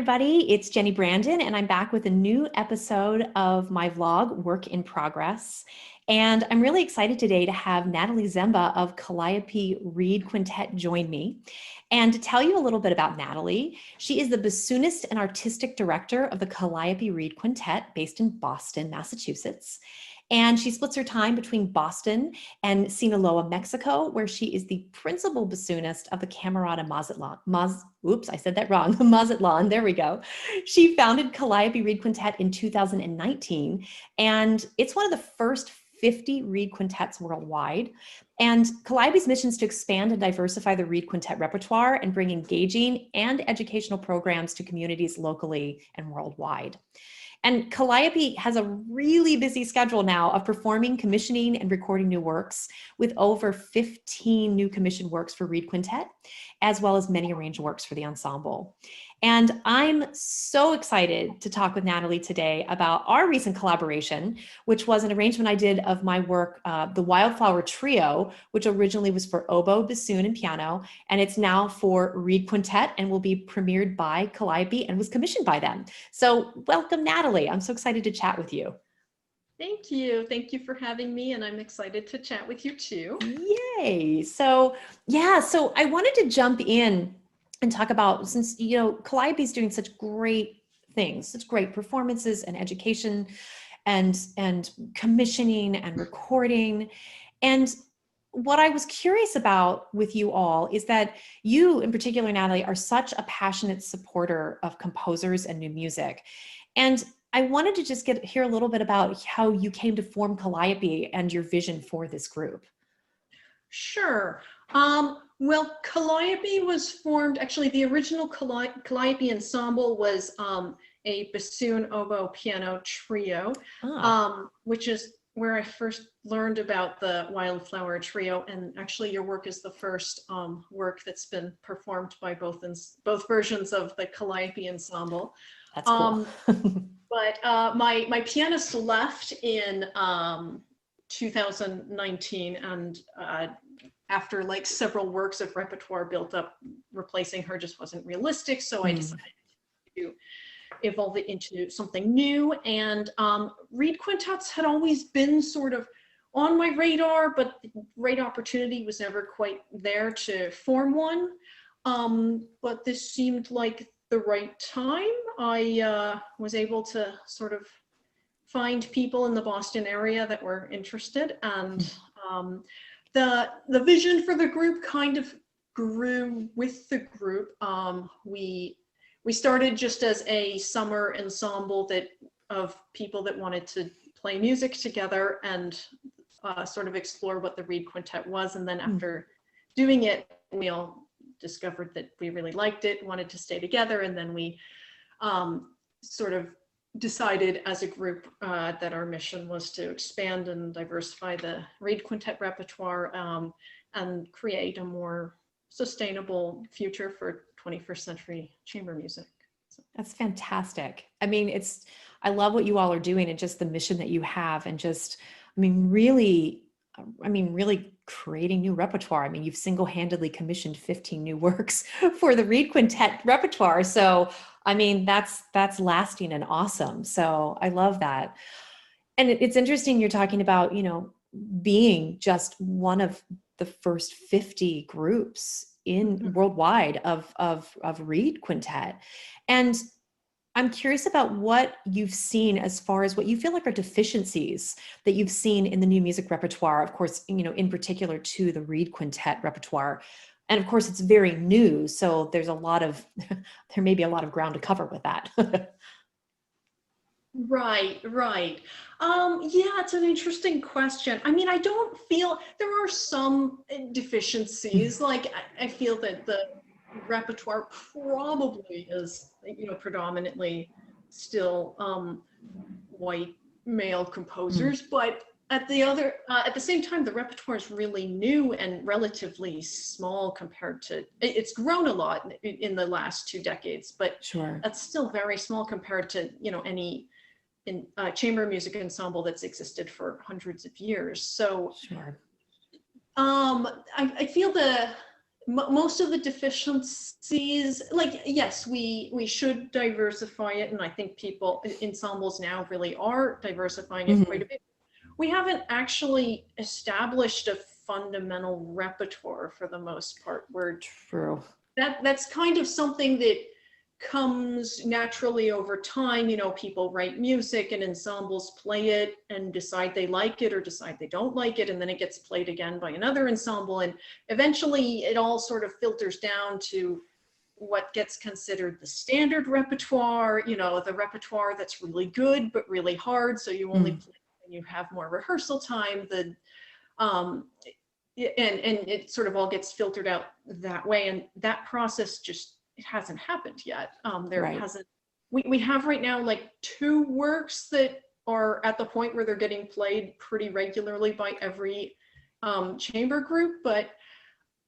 everybody, it's Jenni Brandon, and I'm back with a new episode of my vlog, Work in Progress. And I'm really excited today to have Natalie Zemba of Kalliope Reed Quintet join me. And to tell you a little bit about Natalie, she is the bassoonist and artistic director of the Kalliope Reed Quintet based in Boston, Massachusetts. And she splits her time between Boston and Sinaloa, Mexico, where she is the principal bassoonist of the Camerata Mazatlan. Oops, I said that wrong. Mazatlan, there we go. She founded Kalliope Reed Quintet in 2019, and it's one of the first 50 reed quintets worldwide. And Kalliope's mission is to expand and diversify the reed quintet repertoire and bring engaging and educational programs to communities locally and worldwide. And Kalliope has a really busy schedule now of performing, commissioning, and recording new works, with over 15 new commissioned works for Reed Quintet, as well as many arranged works for the ensemble. And I'm so excited to talk with Natalie today about our recent collaboration, which was an arrangement I did of my work, the Wildflower Trio, which originally was for oboe, bassoon, and piano, and it's now for Reed Quintet and will be premiered by Kalliope and was commissioned by them. So welcome, Natalie. I'm so excited to chat with you. Thank you. Thank you for having me, and I'm excited to chat with you too. Yay. So I wanted to jump in and talk about, since, you know, Kalliope is doing such great things, such great performances and education and commissioning and recording. And what I was curious about with you all is that you, in particular, Natalie, are such a passionate supporter of composers and new music. And I wanted to just hear a little bit about how you came to form Kalliope and your vision for this group. Sure. Well, Kalliope was formed, actually the original Kalliope ensemble was a bassoon, oboe, piano trio, which is where I first learned about the Wildflower Trio. And actually your work is the first work that's been performed by both versions of the Kalliope ensemble. That's cool. But my pianist left in 2019, and after like several works of repertoire built up, replacing her just wasn't realistic. So I decided to evolve it into something new. And reed quintets had always been sort of on my radar, but the right opportunity was never quite there to form one. But this seemed like the right time. I was able to sort of find people in the Boston area that were interested, and the vision for the group kind of grew with the group. We started just as a summer ensemble of people that wanted to play music together and sort of explore what the reed quintet was, and then after doing it, we all discovered that we really liked it, wanted to stay together, and then we sort of decided as a group that our mission was to expand and diversify the reed quintet repertoire and create a more sustainable future for 21st century chamber music. So. That's fantastic. I mean, I love what you all are doing and just the mission that you have, and just, really creating new repertoire. I mean, you've single-handedly commissioned 15 new works for the Reed Quintet repertoire. So, I mean, that's lasting and awesome. So I love that. And it's interesting you're talking about, you know, being just one of the first 50 groups in worldwide of Reed Quintet. And I'm curious about what you've seen as far as what you feel like are deficiencies that you've seen in the new music repertoire, of course, you know, in particular to the Reed Quintet repertoire. And of course, it's very new, so there may be a lot of ground to cover with that. Right. Yeah, it's an interesting question. I mean, I don't feel there are some deficiencies. Like I feel that the repertoire probably is, you know, predominantly still white male composers, but at the same time, the repertoire is really new and relatively small compared to, it's grown a lot in the last 2 decades, but that's still very small compared to, you know, any chamber music ensemble that's existed for hundreds of years. So I feel most of the deficiencies, like, yes, we should diversify it, and I think ensembles now really are diversifying it quite a bit. We haven't actually established a fundamental repertoire for the most part. True. That's kind of something that comes naturally over time. You know, people write music and ensembles play it and decide they like it or decide they don't like it, and then it gets played again by another ensemble, and eventually it all sort of filters down to what gets considered the standard repertoire, you know, the repertoire that's really good but really hard, so you only play when you have more rehearsal time. And it sort of all gets filtered out that way, and that process just, it hasn't happened yet. Hasn't, we have right now like 2 works that are at the point where they're getting played pretty regularly by every chamber group, but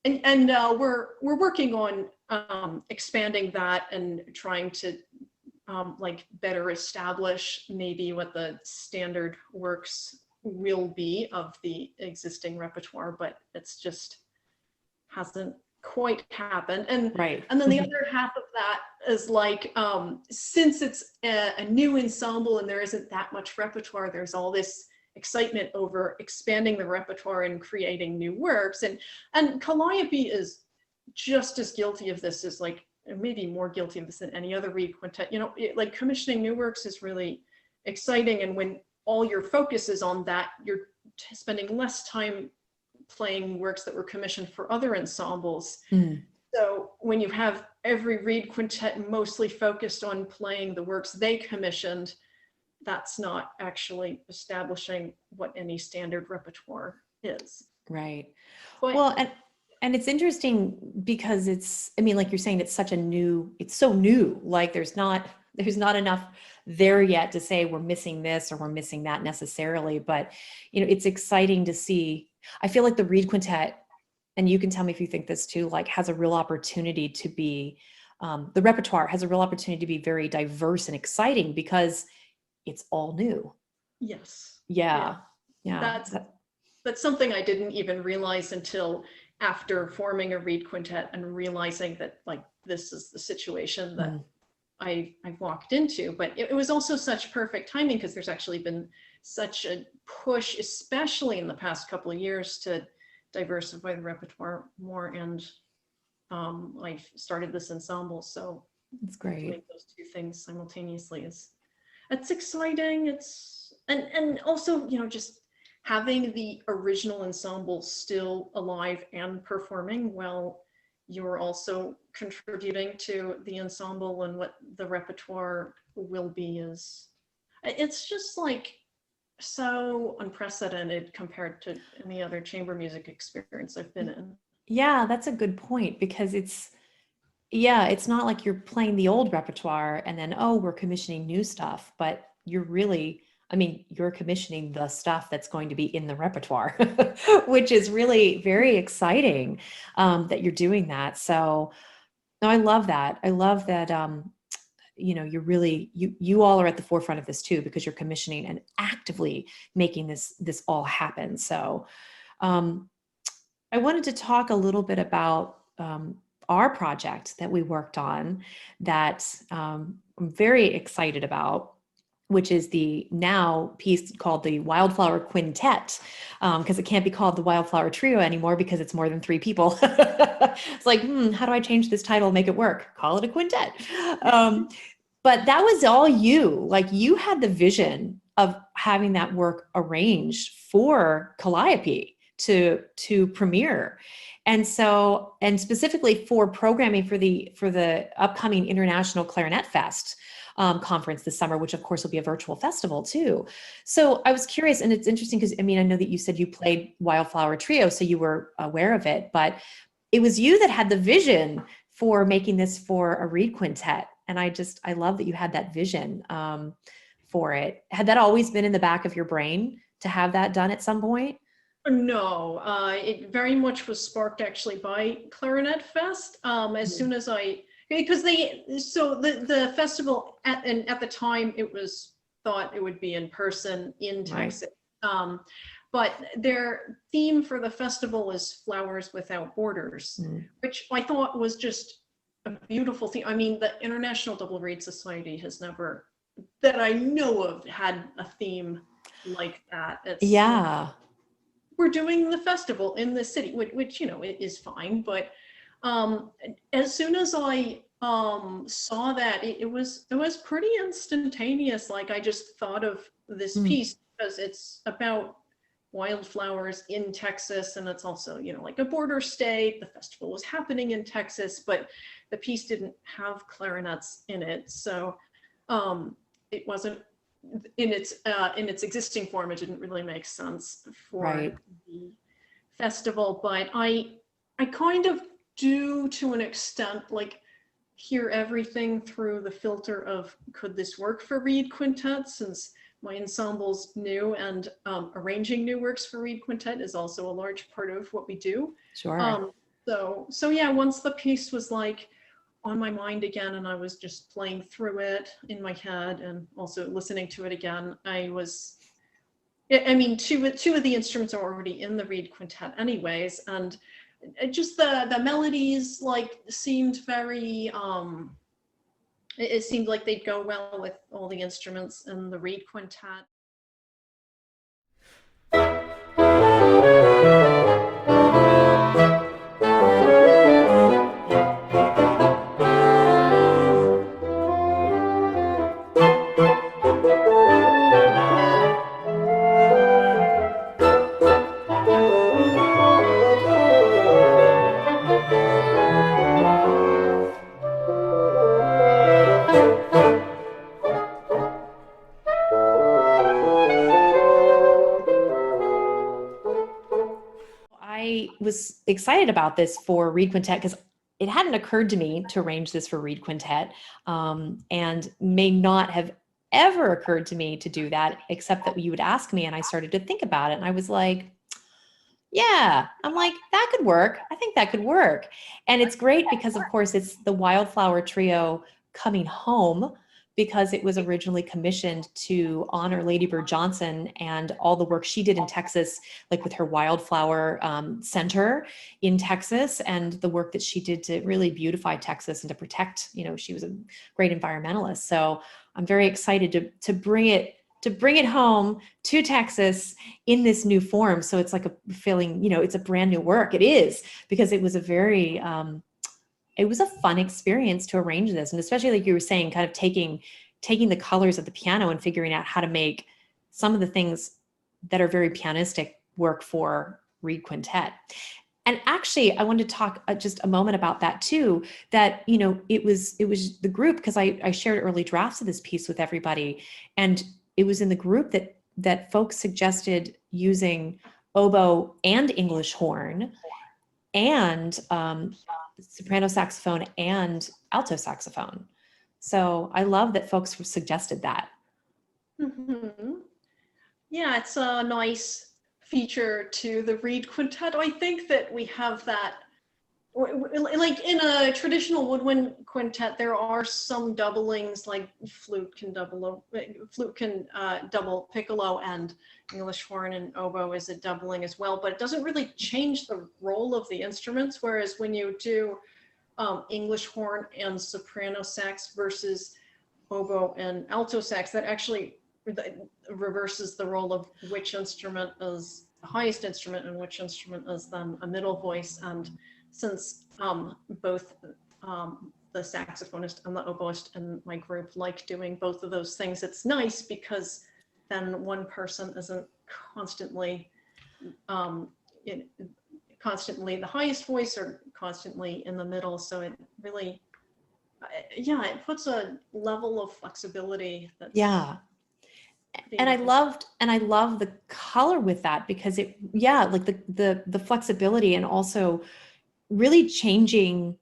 we're working on expanding that and trying to like better establish maybe what the standard works will be of the existing repertoire, but it's just hasn't quite happened. And then the other half of that is like, since it's a new ensemble and there isn't that much repertoire, there's all this excitement over expanding the repertoire and creating new works. And Calliope is just as guilty of this as, like, maybe more guilty of this than any other Reed quintet. You know, like, commissioning new works is really exciting, and when all your focus is on that, you're spending less time playing works that were commissioned for other ensembles. So when you have every Reed quintet mostly focused on playing the works they commissioned, that's not actually establishing what any standard repertoire is. Right. But, well, and it's interesting because it's, I mean, like you're saying, it's such a new, it's so new, like there's not enough there yet to say we're missing this or we're missing that necessarily. But, you know, it's exciting to see. I feel like the Reed Quintet, and you can tell me if you think this too, like has a real opportunity to be, the repertoire has a real opportunity to be very diverse and exciting because it's all new. Yes. Yeah. That's something I didn't even realize until after forming a Reed quintet and realizing that, like, this is the situation that I walked into. But it was also such perfect timing because there's actually been such a push, especially in the past couple of years, to diversify the repertoire more. And I started this ensemble, so it's great. Doing those 2 things simultaneously it's exciting. It's and also, you know, just having the original ensemble still alive and performing while you're also contributing to the ensemble and what the repertoire will be it's just like so unprecedented compared to any other chamber music experience I've been in. Yeah, that's a good point, because it's not like you're playing the old repertoire and then, oh, we're commissioning new stuff, but you're really, I mean, you're commissioning the stuff that's going to be in the repertoire, which is really very exciting that you're doing that. So no, I love that. I love that, you know, you're really, you all are at the forefront of this too, because you're commissioning and actively making this all happen. So I wanted to talk a little bit about our project that we worked on that I'm very excited about, which is the now piece called the Wildflower Quintet, because it can't be called the Wildflower Trio anymore because it's more than 3 people. It's like, how do I change this title, make it work? Call it a quintet. But that was all you. Like, you had the vision of having that work arranged for Calliope to premiere. And so, and specifically for programming for the upcoming International ClarinetFest conference this summer, which of course will be a virtual festival too. So I was curious, and it's interesting because, I mean, I know that you said you played Wildflower Trio, so you were aware of it, but it was you that had the vision for making this for a Reed quintet. And I love that you had that vision for it. Had that always been in the back of your brain to have that done at some point? No, it very much was sparked actually by ClarinetFest. As soon as because the festival at the time it was thought it would be in person in Texas. but their theme for the festival is Flowers Without Borders, which I thought was just a beautiful theme. I mean, the International Double Reed Society has never, that I know of, had a theme like that. It's, Yeah. we're doing the festival in the city, which you know, it is fine, but as soon as I saw that, it was pretty instantaneous. Like, I just thought of this piece because it's about wildflowers in Texas, and it's also, you know, like a border state. The festival was happening in Texas, but the piece didn't have clarinets in it, so it wasn't in its existing form. It didn't really make sense for the festival. But I kind of do, to an extent, like, hear everything through the filter of, could this work for Reed Quintet, since my ensemble's new, and arranging new works for Reed Quintet is also a large part of what we do. Sure. So yeah, once the piece was like on my mind again, and I was just playing through it in my head and also listening to it again, I mean, two of the instruments are already in the Reed Quintet anyways, and just the melodies, like, seemed very, it seemed like they'd go well with all the instruments in the Reed Quintet. I was excited about this for Reed Quintet because it hadn't occurred to me to arrange this for Reed Quintet, and may not have ever occurred to me to do that, except that you would ask me, and I started to think about it, and I was like, yeah, I'm like, that could work. I think that could work. And it's great because, of course, it's the Wildflower Trio coming home, because it was originally commissioned to honor Lady Bird Johnson and all the work she did in Texas, like with her Wildflower Center in Texas, and the work that she did to really beautify Texas and to protect, you know, she was a great environmentalist. So I'm very excited to bring it home to Texas in this new form. So it's like a feeling, you know, it's a brand new work. It is, because it was a very, it was a fun experience to arrange this. And especially, like you were saying, kind of taking the colors of the piano and figuring out how to make some of the things that are very pianistic work for Reed Quintet. And actually, I wanted to talk just a moment about that too, that, you know, it was the group, because I shared early drafts of this piece with everybody. And it was in the group that folks suggested using oboe and English horn and soprano saxophone and alto saxophone. So I love that folks suggested that. Mm-hmm. Yeah, it's a nice feature to the Reed Quintet. I think that we have that, like in a traditional woodwind quintet, there are some doublings, like flute can double piccolo, and English horn and oboe is a doubling as well, but it doesn't really change the role of the instruments. Whereas when you do English horn and soprano sax versus oboe and alto sax, that actually reverses the role of which instrument is the highest instrument and which instrument is then a middle voice. And since both the saxophonist and the oboist in my group like doing both of those things, it's nice because then one person isn't constantly constantly the highest voice or constantly in the middle. So it really, yeah, it puts a level of flexibility that's, yeah. And I love the color with that, because it, yeah, like the flexibility, and also really changing,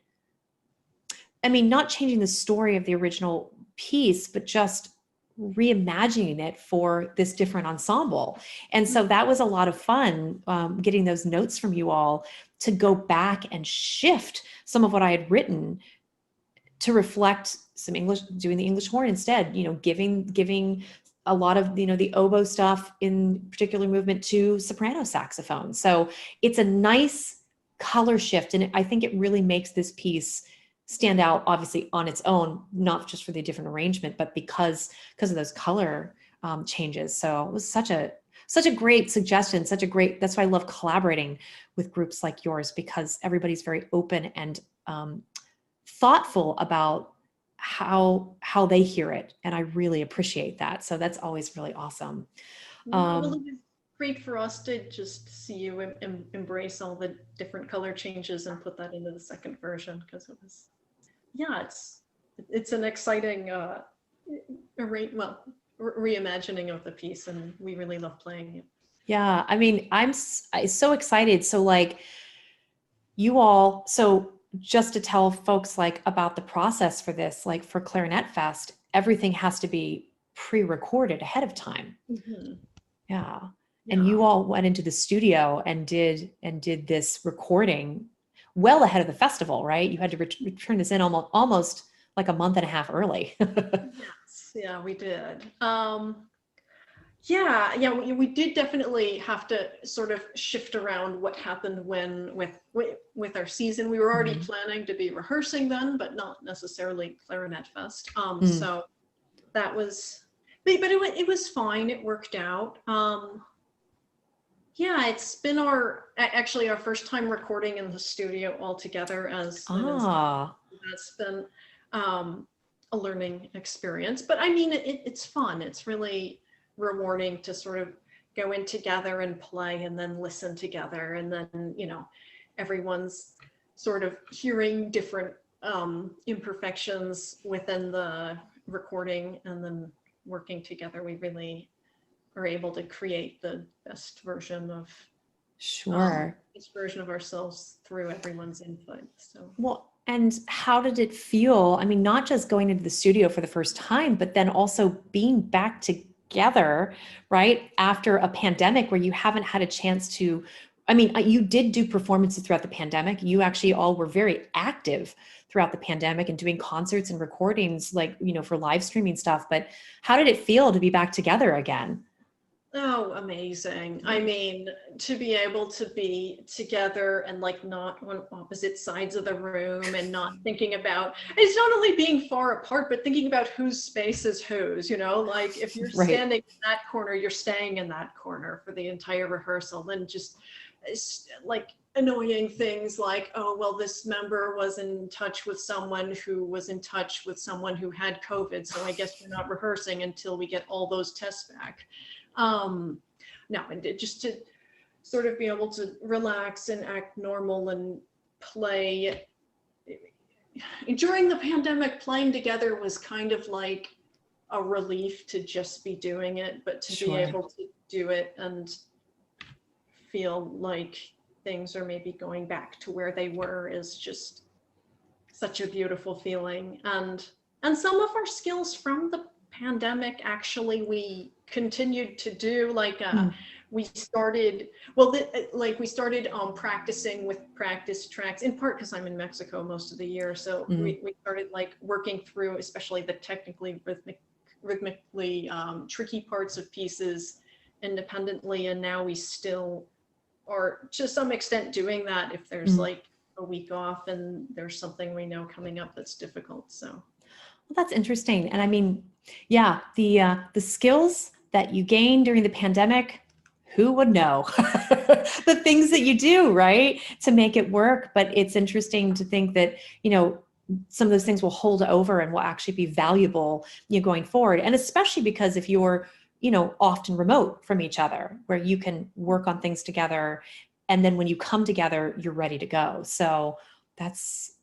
I mean, not changing the story of the original piece, but just reimagining it for this different ensemble. And so that was a lot of fun, getting those notes from you all to go back and shift some of what I had written to reflect some English, doing the English horn instead, you know, giving a lot of, the oboe stuff in particular movement to soprano saxophone. So it's a nice color shift. And I think it really makes this piece stand out, obviously on its own, not just for the different arrangement, but because of those color changes. So it was such a great suggestion, that's why I love collaborating with groups like yours, because everybody's very open and thoughtful about how they hear it. And I really appreciate that. So that's always really awesome. Well, it was great for us to just see you embrace all the different color changes and put that into the second version, because it was, yeah, it's an exciting reimagining of the piece, and we really love playing it. Yeah, I mean, I'm so excited. So like you all, so just to tell folks like about the process for this, like for ClarinetFest, everything has to be pre-recorded ahead of time. Mm-hmm. Yeah. Yeah. And you all went into the studio and did this recording well ahead of the festival, right? You had to return this in almost like a month and a half early. Yes, yeah, we did. Yeah, we did definitely have to sort of shift around what happened with our season. We were already planning to be rehearsing then, but not necessarily ClarinetFest. So that was, but it was fine. It worked out. Yeah, it's been actually our first time recording in the studio all together as that's been a learning experience. But I mean, it's fun. It's really rewarding to sort of go in together and play and then listen together, and then everyone's sort of hearing different imperfections within the recording, and then working together we really are able to create the best version of ourselves through everyone's input. So well, and how did it feel? I mean, not just going into the studio for the first time, but then also being back together, right? After a pandemic where you haven't had a chance to, I mean, you did do performances throughout the pandemic. You actually all were very active throughout the pandemic and doing concerts and recordings, like, for live streaming stuff. But how did it feel to be back together again? Oh, amazing. I mean, to be able to be together and like not on opposite sides of the room, and not thinking about, it's not only being far apart, but thinking about whose space is whose, like if you're standing in that corner, you're staying in that corner for the entire rehearsal. Then just like annoying things like, oh, well, this member was in touch with someone who was in touch with someone who had COVID, so I guess we're not rehearsing until we get all those tests back. No, and just to sort of be able to relax and act normal and play. During the pandemic, playing together was kind of like a relief to just be doing it, but to be able to do it and feel like things are maybe going back to where they were is just such a beautiful feeling. And some of our skills from the pandemic, actually, we continued to do, like we started practicing with practice tracks, in part because I'm in Mexico most of the year, so we started like working through especially the technically rhythmically tricky parts of pieces independently, and now we still are to some extent doing that if there's like a week off and there's something we know coming up that's difficult. So well, that's interesting. And I mean, yeah, the skills that you gained during the pandemic, who would know? The things that you do, right, to make it work. But it's interesting to think that, some of those things will hold over and will actually be valuable, going forward. And especially because if you're, often remote from each other, where you can work on things together, and then when you come together, you're ready to go. So that's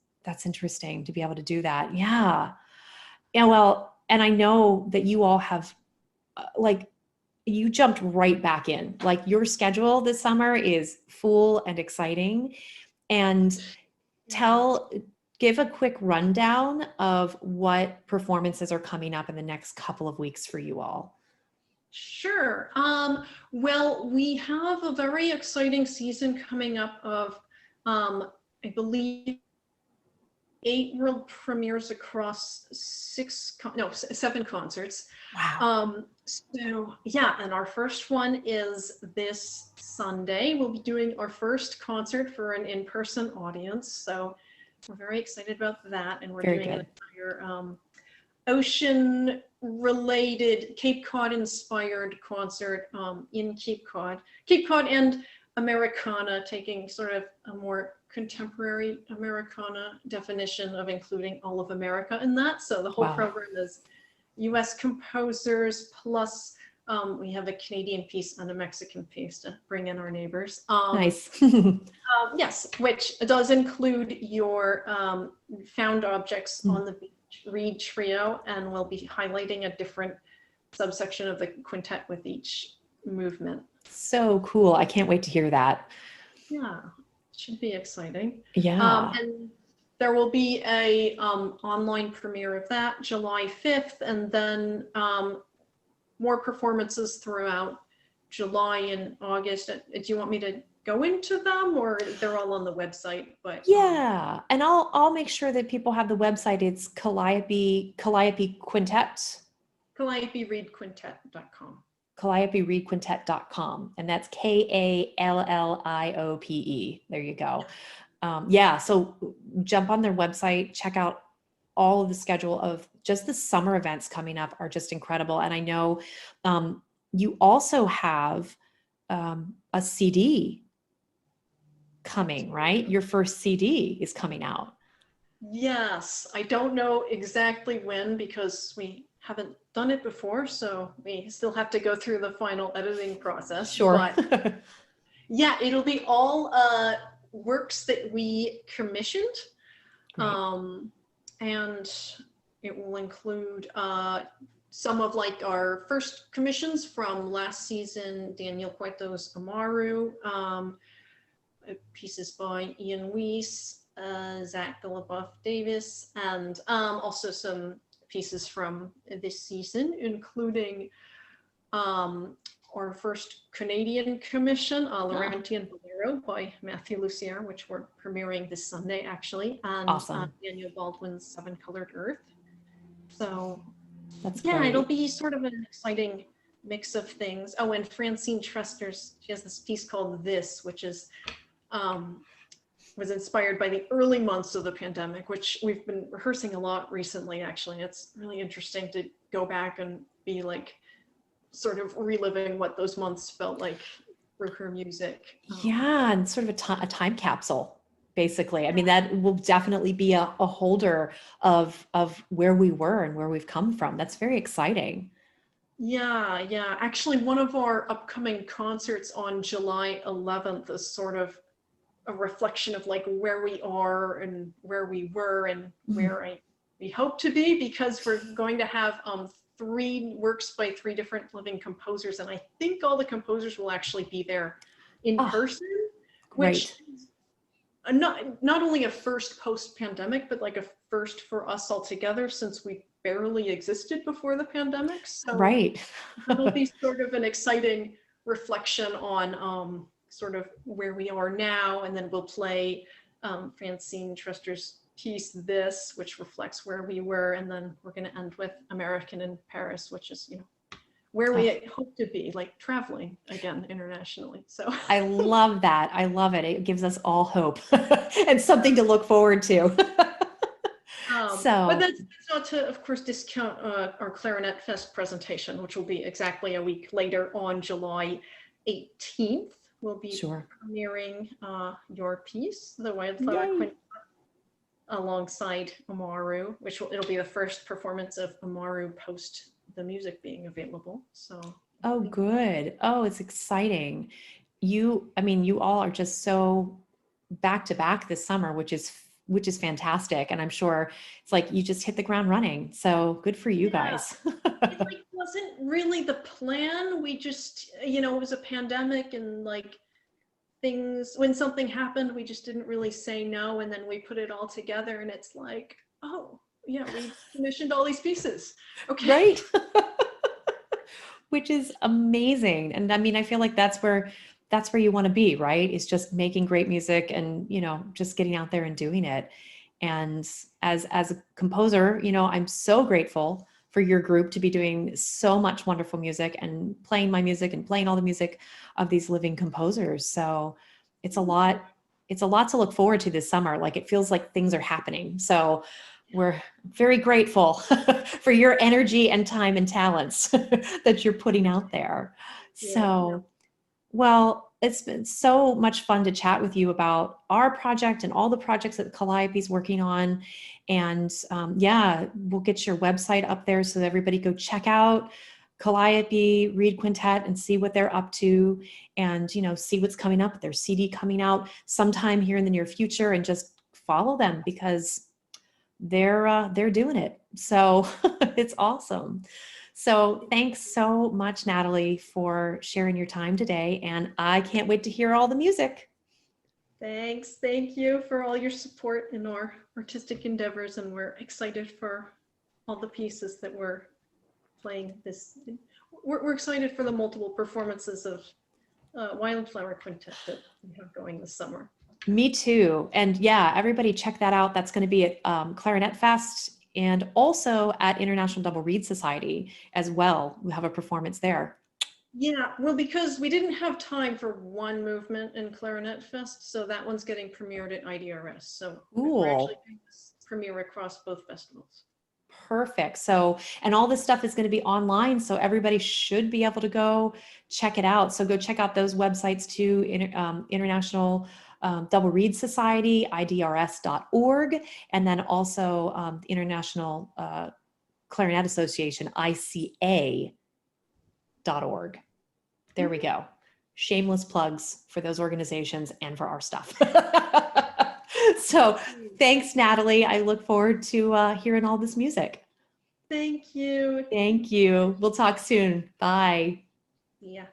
interesting to be able to do that. Yeah. Yeah. Well, and I know that you all have you jumped right back in. Like your schedule this summer is full and exciting. And give a quick rundown of what performances are coming up in the next couple of weeks for you all. Sure. Well, we have a very exciting season coming up of, I believe, 8 world premieres across 7 concerts. Wow. So yeah, and our first one is this Sunday. We'll be doing our first concert for an in-person audience. So we're very excited about that. And we're Very doing an good. entire ocean related Cape Cod inspired concert in Cape Cod and Americana, taking sort of a more contemporary Americana definition of including all of America in that. So the whole Wow. program is US composers plus we have a Canadian piece and a Mexican piece to bring in our neighbors. Nice. Yes, which does include your found objects on the Reed Trio, and we'll be highlighting a different subsection of the quintet with each movement. So cool. I can't wait to hear that. Yeah, it should be exciting. Yeah. And there will be a online premiere of that July 5th, and then more performances throughout July and August. Do you want me to go into them, or they're all on the website? But Yeah. And I'll make sure that people have the website. It's Kalliope Quintet. CalliopeReedQuintet.com. CalliopeReedQuintet.com. And that's Kalliope. There you go. Yeah. So jump on their website, check out all of the schedule of just the summer events coming up are just incredible. And I know you also have a CD coming, right? Your first CD is coming out. Yes, I don't know exactly when because we haven't done it before, so we still have to go through the final editing process. Sure. But yeah, it'll be all works that we commissioned. And it will include some of like our first commissions from last season, Daniel Cueto's Amaru, pieces by Ian Weiss, Zach Goluboff Davis, and also some pieces from this season, including our first Canadian commission, Laurentian Bolero by Matthew Lucier, which we're premiering this Sunday actually, and Awesome. Daniel Baldwin's Seven Colored Earth. So that's yeah, great. It'll be sort of an exciting mix of things. Oh, and Francine Trester's, she has this piece called This, which is was inspired by the early months of the pandemic, which we've been rehearsing a lot recently, actually. It's really interesting to go back and be like, sort of reliving what those months felt like through her music. Yeah, and sort of a time capsule, basically. I mean, that will definitely be a holder of where we were and where we've come from. That's very exciting. Yeah. Actually, one of our upcoming concerts on July 11th is sort of a reflection of like where we are and where we were and where we hope to be, because we're going to have 3 works by 3 different living composers, and I think all the composers will actually be there in person, which is not only a first post-pandemic, but like a first for us all together, since we barely existed before the pandemic. So it'll be sort of an exciting reflection on sort of where we are now, and then we'll play Francine Trester's piece This, which reflects where we were, and then we're going to end with American in Paris, which is, you know, where we hope to be, like traveling again internationally. So I love that. I love it. It gives us all hope and something to look forward to. But that's not to, of course, discount our ClarinetFest presentation, which will be exactly a week later on July 18th. We'll be premiering your piece, the Wildflower Quintet, alongside Amaru, which it'll be the first performance of Amaru post the music being available. So good. Oh, it's exciting. I mean, you all are just so back to back this summer, which is fantastic. And I'm sure it's like you just hit the ground running. So good for you guys. It like wasn't really the plan. We just, you know, it was a pandemic, and like things, when something happened, we just didn't really say no, and then we put it all together, and it's like, oh yeah, we commissioned all these pieces. Okay, right. Which is amazing. And I mean, I feel like that's where you want to be, right? Is just making great music and, you know, just getting out there and doing it. And as a composer, you know, I'm so grateful for your group to be doing so much wonderful music and playing my music and playing all the music of these living composers. So it's a lot to look forward to this summer. Like, it feels like things are happening. So we're very grateful for your energy and time and talents that you're putting out there. So, well, it's been so much fun to chat with you about our project and all the projects that Calliope's working on. And yeah, we'll get your website up there so that everybody go check out Calliope Reed Quintet and see what they're up to, and, you know, see what's coming up. Their CD coming out sometime here in the near future, and just follow them because they're doing it. So it's awesome. So thanks so much, Natalie, for sharing your time today. And I can't wait to hear all the music. Thanks. Thank you for all your support in our artistic endeavors. And we're excited for all the pieces that we're playing this. We're excited for the multiple performances of Wildflower Quintet that we have going this summer. Me too. And yeah, everybody check that out. That's going to be at ClarinetFest and also at International Double Reed Society as well. We have a performance there. Yeah, well, because we didn't have time for one movement in ClarinetFest, so that one's getting premiered at IDRS. So we're actually doing this premiere across both festivals. Perfect. So, and all this stuff is going to be online, so everybody should be able to go check it out. So go check out those websites too, International Double Reed Society, idrs.org, and then also the International Clarinet Association, ICA.org. There we go. Shameless plugs for those organizations and for our stuff. So thanks, Natalie. I look forward to hearing all this music. Thank you. Thank you. We'll talk soon. Bye. Yeah.